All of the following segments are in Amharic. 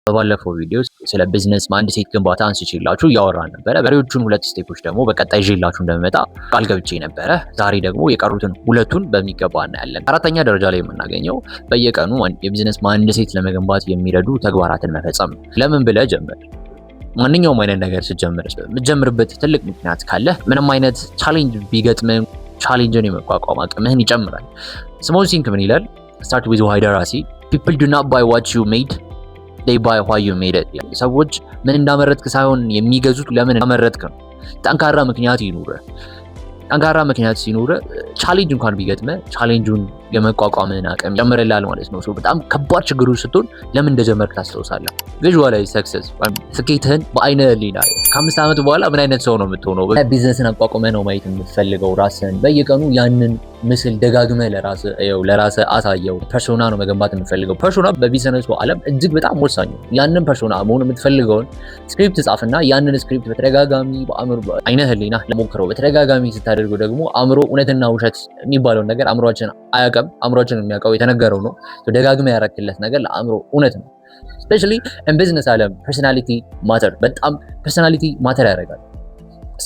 በባለፈው ቪዲዮ ስለ ቢዝነስ ማይንድሴት ግንባታ አንስቼላችሁ እያወራን ነበረ። ቀሪዎቹን 2 ስቴፖች ደግሞ በቀጣይ ይዤላችሁ እንደምመጣ ቃል ገብቼ ነበረ። ዛሬ ደግሞ የቀሩትን ሁለቱን በሚገባ እናያለን። አራተኛ ደረጃ ላይ የምናገኘው በየቀኑ የቢዝነስ ማይንድሴት ለመገንባት የሚረዱ ተግባራትን መፈጸም። ለምን ብለህ ጀምር። ማንኛውም አይነት ነገር ስትጀምር የምትጀምርበት ትልቅ ምክንያት ካለ ምንም አይነት ቻሌንጅ ቢገጥምህ ቻሌንጅን የመቋቋም አቅምህን ይጨምራል። ስሞል ሲንክ ምን ይላል? ስታርት ዊዝ ዋይ ደራሲ people do not buy what you made they buy why you made it። ሰዎች ምን እንዳመረትክ ሳይሆን የሚገዙት ለምን እንዳመረትክ ነው። ጠንካራ ምክንያት ይኑርህ። ጠንካራ ምክንያት ሲኖርህ ቻሌንጅ እንኳን ቢገጥምህ ቻሌንጁን የመቋቋምን አቅም ይጨምርልሃል ማለት ነው። በጣም ከባድ ችግሩ ስትሆን ለምን እንደጀመርክ ታስታውሳለህ። ቪዥዋላይዝ ሰክሰስ ስኬትህን በአይነ ህሊና ከ5 ዓመት በኋላ ምን አይነት ሰው ነው የምትሆነው? ቢዝነስን አቋቁመህ ነው ማየት የምትፈልገው ራስህን። በየቀኑ ያንን ምስል ደጋግመህ ለራስህ አሳየው። ፐርሶና ነው መገንባት የምትፈልገው። ፐርሶና በቢዝነሱ ዓለም እጅግ በጣም ወሳኝ ነው። ያንን ፐርሶና መሆን የምትፈልገውን ስክሪፕት ጻፍና ያንን ስክሪፕት በተደጋጋሚ በአእምሮ አይነ ህሊና ለሞክረው። በተደጋጋሚ ስታደርገው ደግሞ አእምሮ እውነትና ውሸት የሚባለውን ነገር አእምሮአችን አያውቅም። አእምሮአችን የሚያውቀው የተነገረው ነው። ደጋግመህ ያረክለት ነገር ለአእምሮ እውነት ነው። ስፔሻሊ ቢዝነስ ዓለም ፐርሶናሊቲ ማተር፣ በጣም ፐርሶናሊቲ ማተር ያደርጋል።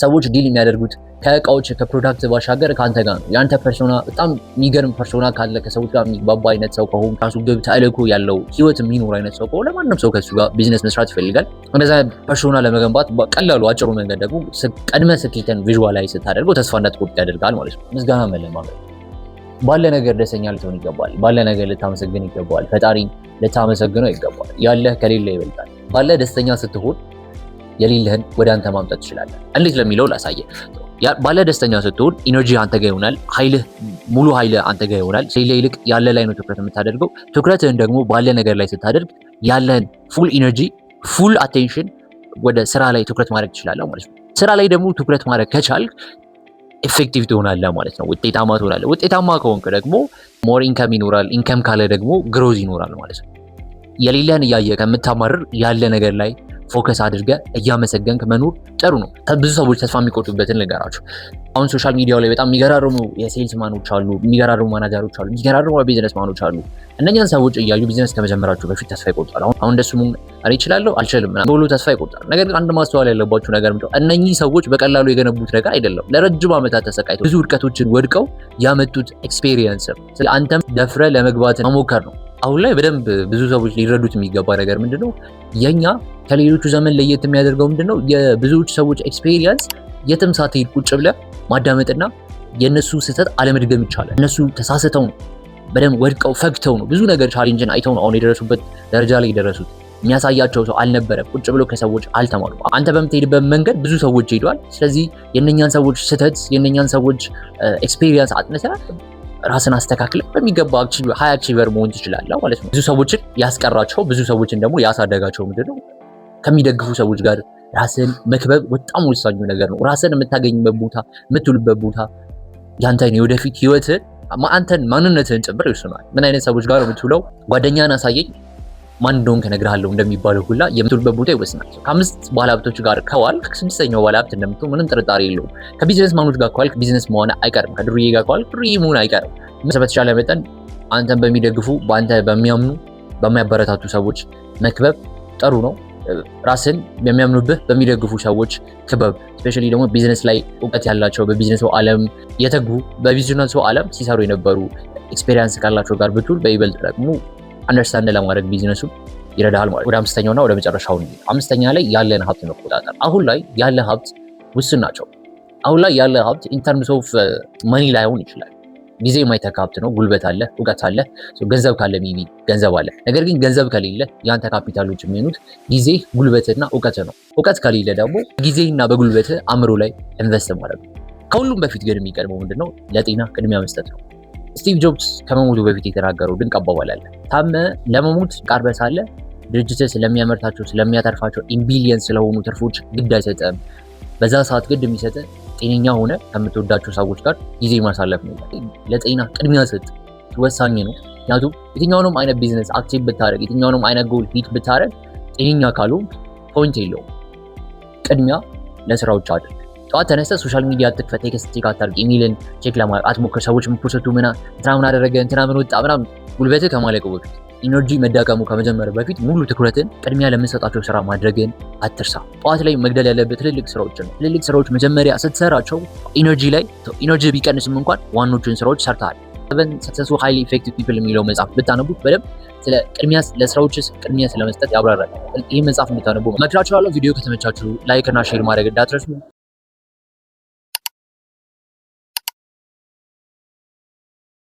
ሰዎች ዲል የሚያደርጉት ከእቃዎች ከፕሮዳክት ባሻገር ከአንተ ጋር ነው። የአንተ ፐርሶና በጣም የሚገርም ፐርሶና ካለ፣ ከሰዎች ጋር የሚግባባ አይነት ሰው ከሆነ፣ ራሱ ግብ ተልዕኮ ያለው ህይወት የሚኖር አይነት ሰው ከሆነ ማንም ሰው ከሱ ጋር ቢዝነስ መስራት ይፈልጋል። እንደዛ ፐርሶና ለመገንባት ቀላሉ አጭሩ መንገድ ደግሞ ቀድመህ ስኬትን ቪዥዋላይዝ ስታደርገው ተስፋ እንዳትቆርጥ ያደርጋል ማለት ነው። ምስጋና መለማመድ። ባለ ነገር ደስተኛ ልትሆን ይገባል። ባለ ነገር ልታመሰግን ይገባል። ፈጣሪን ልታመሰግነው ይገባል። ያለህ ከሌለ ይበልጣል። ባለ ደስተኛ ስትሆን የሌለህን ወደ አንተ ማምጣት ትችላለህ። እንዴት ለሚለው ላሳየህ። ባለ ደስተኛ ስትሆን ኢነርጂ አንተ ጋር ይሆናል። ሙሉ ኃይል አንተ ጋር ይሆናል። ሌላ ይልቅ ያለ ላይ ነው ትኩረት የምታደርገው። ትኩረትህን ደግሞ ባለ ነገር ላይ ስታደርግ ያለህን ፉል ኢነርጂ ፉል አቴንሽን ወደ ስራ ላይ ትኩረት ማድረግ ትችላለህ ማለት ነው። ስራ ላይ ደግሞ ትኩረት ማድረግ ከቻልክ ኤፌክቲቭ ትሆናለህ ማለት ነው። ውጤታማ ትሆናለህ። ውጤታማ ከሆንክ ደግሞ ሞር ኢንከም ይኖራል። ኢንከም ካለ ደግሞ ግሮዝ ይኖራል ማለት ነው። የሌለህን እያየ ከምታማርር ያለ ነገር ላይ ፎከስ አድርገህ እያመሰገንክ መኖር ጥሩ ነው። ብዙ ሰዎች ተስፋ የሚቆርጡበትን ልንገራችሁ። አሁን ሶሻል ሚዲያው ላይ በጣም የሚገራርሙ የሴልስ ማኖች አሉ፣ የሚገራርሙ ማናጀሮች አሉ፣ የሚገራርሙ ቢዝነስ ማኖች አሉ። እነኛን ሰዎች እያዩ ቢዝነስ ከመጀመራችሁ በፊት ተስፋ ይቆርጣሉ። አሁን እንደሱ እኔ እችላለሁ አልችልም ብሎ ተስፋ ይቆርጣል። ነገር ግን አንድ ማስተዋል ያለባችሁ ነገር ምንድነው? እነኚህ ሰዎች በቀላሉ የገነቡት ነገር አይደለም። ለረጅም ዓመታት ተሰቃይተው ብዙ ውድቀቶችን ወድቀው ያመጡት ኤክስፔሪየንስ ነው። አንተም ደፍረህ ለመግባት መሞከር ነው። አሁን ላይ በደንብ ብዙ ሰዎች ሊረዱት የሚገባ ነገር ምንድነው? የኛ ከሌሎቹ ዘመን ለየት የሚያደርገው ምንድነው? የብዙዎች ሰዎች ኤክስፔሪየንስ የትም ሳትሄድ ቁጭ ብለህ ማዳመጥና የነሱ ስህተት አለመድገም ይቻላል። እነሱ ተሳስተው ነው፣ በደንብ ወድቀው ፈግተው ነው፣ ብዙ ነገር ቻሌንጅን አይተው ነው አሁን የደረሱበት ደረጃ ላይ የደረሱት። የሚያሳያቸው ሰው አልነበረም። ቁጭ ብሎ ከሰዎች አልተማሩም። አንተ በምትሄድበት መንገድ ብዙ ሰዎች ሄደዋል። ስለዚህ የነኛን ሰዎች ስህተት የነኛን ሰዎች ኤክስፔሪየንስ አጥንተህ ራስን አስተካክለ በሚገባ ሃይ አቺቨር መሆን ትችላለህ ማለት ነው። ብዙ ሰዎችን ያስቀራቸው ብዙ ሰዎችን ደግሞ ያሳደጋቸው ምንድነው? ከሚደግፉ ሰዎች ጋር ራስን መክበብ በጣም ወሳኙ ነገር ነው። ራስን የምታገኝበት ቦታ፣ የምትውልበት ቦታ ያንተን የወደፊት ህይወትን አንተን ማንነትህን ጭምር ይወስናል። ምን አይነት ሰዎች ጋር የምትውለው? ጓደኛን አሳየኝ ማን እንደሆንክ እነግርሃለሁ እንደሚባለው ሁላ የምትውልበት ቦታ ይወስናል። ከ5 ባለሀብቶች ጋር ከዋልክ 6ኛው ባለሀብት እንደምትሆን ምንም ጥርጣሬ የለውም። ከቢዝነስ ማኖች ጋር ከዋልክ ቢዝነስ መሆን አይቀርም። ከድሩዬ ጋር ከዋልክ ድሩዬ መሆን አይቀርም። በተቻለ መጠን አንተን በሚደግፉ በአንተ በሚያምኑ በሚያበረታቱ ሰዎች መክበብ ጥሩ ነው። ራስን በሚያምኑብህ በሚደግፉ ሰዎች ክበብ። ስፔሻሊ ደግሞ ቢዝነስ ላይ እውቀት ያላቸው በቢዝነሱ ዓለም የተጉ በቢዝነሱ ዓለም ሲሰሩ የነበሩ ኤክስፔሪየንስ ካላቸው ጋር ብትውል በይበልጥ ደግሞ አንደርስታንድ ለማድረግ ቢዝነሱ ይረዳል ማለት። ወደ 5ኛውና ወደ መጨረሻው ነው። 5ኛ ላይ ያለን ሀብት መቆጣጠር። አሁን ላይ ያለ ሀብት ውስን ናቸው። አሁን ላይ ያለ ሀብት ኢን ተርምስ ኦፍ መኒ ላይሆን ይችላል። ጊዜ የማይተካ ሀብት ነው። ጉልበት አለ፣ እውቀት አለ፣ ገንዘብ ካለ ሜቢ ገንዘብ አለ። ነገር ግን ገንዘብ ከሌለ ያንተ ካፒታሎች የሚሆኑት ጊዜ፣ ጉልበትና እውቀት ነው። እውቀት ከሌለ ደግሞ ጊዜና በጉልበት አእምሮ ላይ ኢንቨስት ማድረግ ነው። ከሁሉም በፊት ግን የሚቀድመው ምንድነው? ለጤና ቅድሚያ መስጠት ነው። ስቲቭ ጆብስ ከመሞቱ በፊት የተናገረው ድንቅ አባባል አለ። ታመህ ለመሞት ቀርበህ ሳለ ድርጅትህ ስለሚያመርታቸው ስለሚያተርፋቸው ኢምቢሊየንስ ስለሆኑ ትርፎች ግድ አይሰጥም። በዛ ሰዓት ግድ የሚሰጥህ ጤነኛ ሆነ ከምትወዳቸው ሰዎች ጋር ጊዜ ማሳለፍ ነው። ለጤና ቅድሚያ ሰጥ ወሳኝ ነው። ምክንያቱም የትኛውንም አይነት ቢዝነስ አክቲቭ ብታደርግ፣ የትኛውንም አይነት ጎል ሂት ብታደርግ ጤነኛ ካልሆንክ ፖይንት የለውም። ቅድሚያ ለስራዎች አድርግ። ጠዋት ተነስተህ ሶሻል ሚዲያ አትክፈት፣ ቴክስት ቼክ አታርግ፣ ኢሜልን ቼክ ለማድረግ አትሞክር። ሰዎች ምን ፖስቱ እንትና ምን አደረገ እንትና ምን ወጣ ምናምን ጉልበትህ ከማለቁ በፊት ኢነርጂ መዳቀሙ ከመጀመር በፊት ሙሉ ትኩረትን ቅድሚያ ለምንሰጣቸው ስራ ማድረግን አትርሳ። ጠዋት ላይ መግደል ያለበት ትልልቅ ስራዎችን ነው። ትልልቅ ስራዎች መጀመሪያ ስትሰራቸው ኢነርጂ ቢቀንስም እንኳን ዋኖችን ስራዎች ሰርተሃል። 7 successful highly effective people የሚለው መጽሐፍ ብታነቡት በደንብ ስለ ለስራዎች ቅድሚያ ስለመስጠት ያብራራል። ይህ መጽሐፍ እንድታነቡ መክራችኋለሁ። ቪዲዮ ከተመቻችሁ ላይክ እና ሼር ማድረግ እንዳትረሱ።